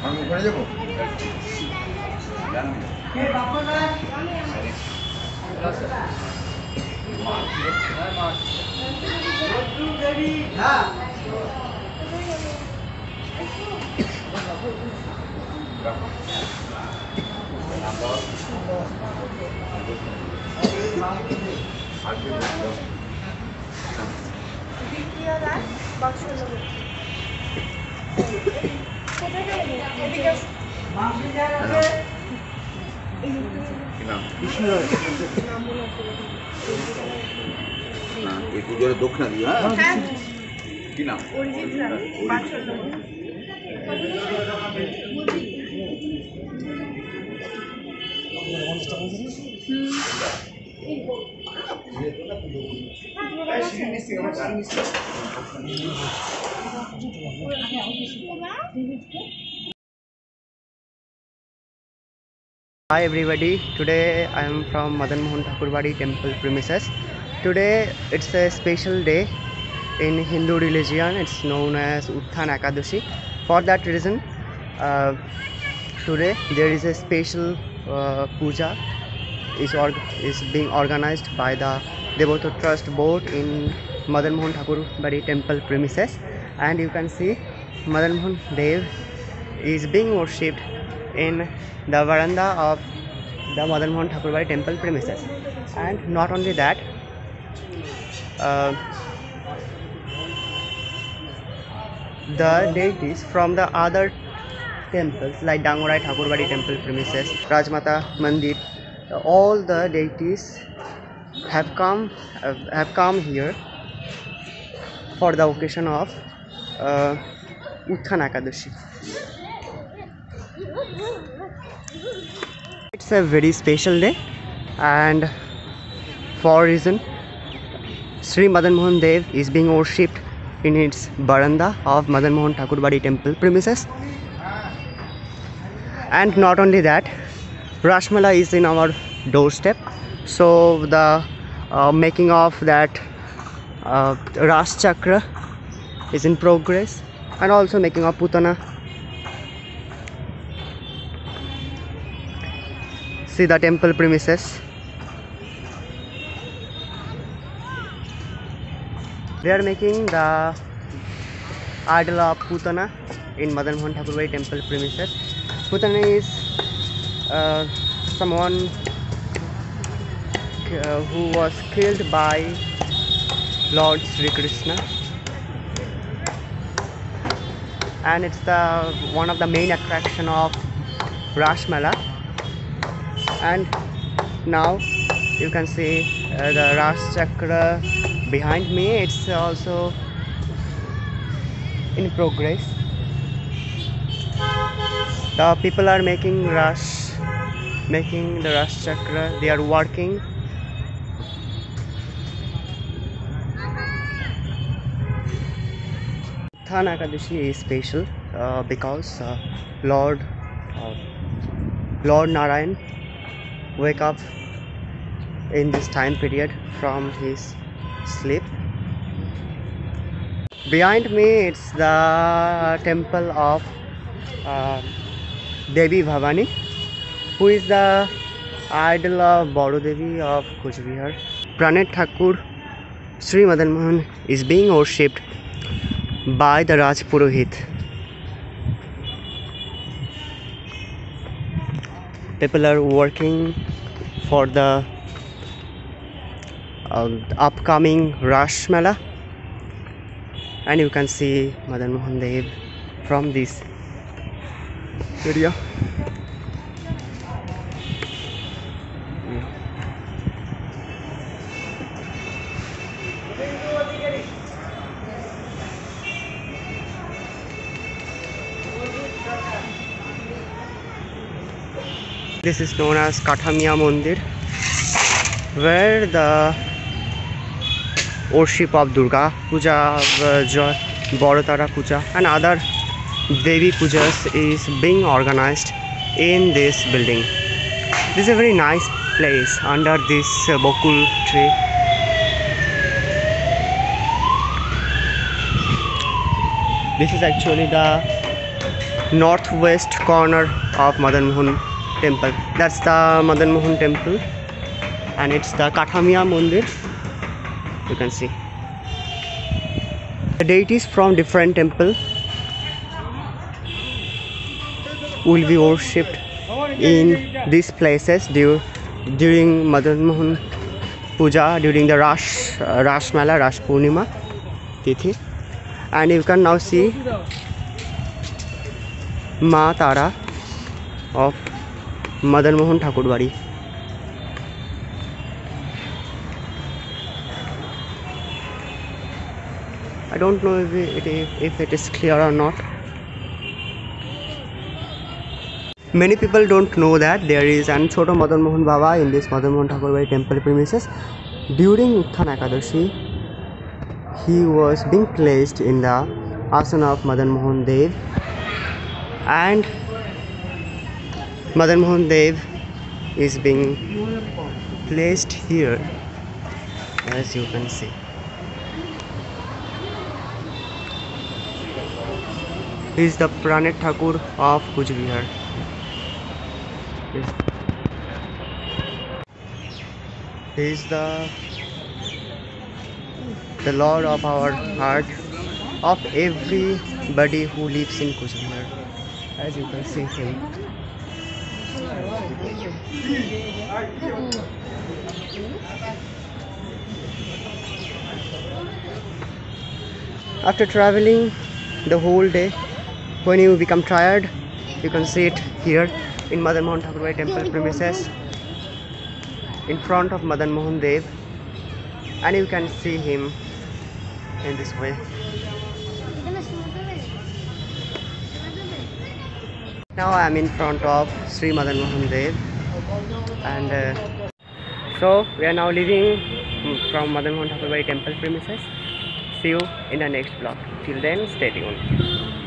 আমি ওখানে যাবো। একটু জোরে দক্ষিণা দিও। হ্যাঁ, কি নাম? Hi everybody, today I am from Madan Mohan Thakurbadi temple premises. Today it's a special day in Hindu religion. It's known as Utthan Ekadashi. For that reason, today there is a special puja is being organized by the Devoto Trust Board in Madan Mohan Thakurbadi temple premises, and you can see Madan Mohan Dev is being worshipped in the veranda of the Madan Mohan Thakurbadi temple premises. And not only that, the deities from the other temples like Dangorai Thakurbadi temple premises, Rajmata Mandir, all the deities have come here for the occasion of Utthan Ekadashi. It's a very special day, and for reason Sri Madan Mohan Dev is being worshipped in its veranda of Madan Mohan Thakurbadi temple premises. And not only that, Rashmala is in our doorstep, so the making of that Ras Chakra is in progress, and also making of Putana. See the temple premises. They are making the idol of Putana in Madan Mohan Thakurbadi temple premises. Putana is someone who was killed by Lord Sri Krishna, and it's the one of the main attraction of Rashmala. And now you can see the Ras Chakra behind me. It's also in progress. The people are making the Ras Chakra. They are working. Utthan Ekadashi is special because Lord Narayan wake up in this time period from his sleep. Behind me it's the temple of Devi Bhavani, who is the idol of Boro Devi of Kuch Bihar. Pranet Thakur Sri Madan Mohan is being worshipped by the Raj Purohit. People are working for the upcoming Rash Mela, and you can see Madan Mohan Dev from this area. This is known as Kathamiya Mandir, where the worship of Durga Puja, Borotara Puja and other Devi Pujas is being organized in this building. This is a very nice place under this Bokul tree. This is actually the northwest corner of Madan Mohan temple. That's the Madan Mohan temple, and it's the Kathamiya Mandir. You can see the deities from different temple will be worshipped in these places during Madan Mohan Puja, during the Rash Mela, Rash Purnima Tithi. And you can now see Ma Tara of Madan Mohan Thakur Bari. I don't know if it is clear or not. Many people don't know that there is an Choto Madan Mohan Baba in this Madan Mohan Thakur Bari temple premises. During Utthan Ekadashi, he was being placed in the asana of Madan Mohan Dev, and Madan Mohan Dev is being placed here, as you can see. He is the Pranet Thakur of Kuch Bihar. He is the Lord of our heart, of everybody who lives in Kuch Bihar, as you can see him. After traveling the whole day, when you become tired, you can sit here in Madan Mohan Thakur Bari temple premises in front of Madan Mohan Dev, and you can see him in this way. Now I am in front of Sri Madan Mohan Dev, and so we are now leaving from Madan Mohan Thakur Bari temple premises. See you in the next vlog. Till then, stay tuned.